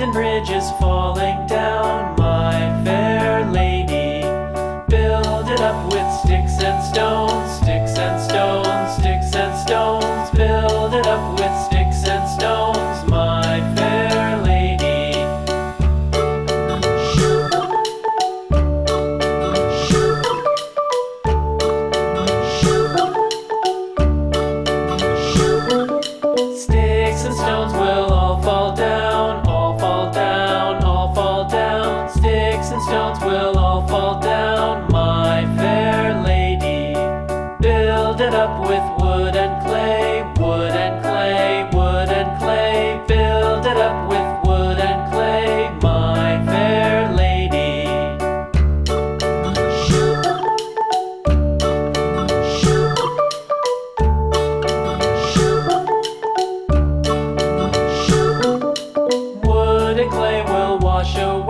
wooden bridge is falling down, my fair lady. Build it up with sticks and stones, sticks and stones, sticks and stones. Build it up with sticks and stones, my fair lady. Sticks and stones will all fall down, all fall down, all fall down. Sticks and stones will all fall down, my fair lady. Build it up with wood and clay, wood and clay, wood and clay. Build it up with wood and clay, my fair lady. Wood and clay will wash away.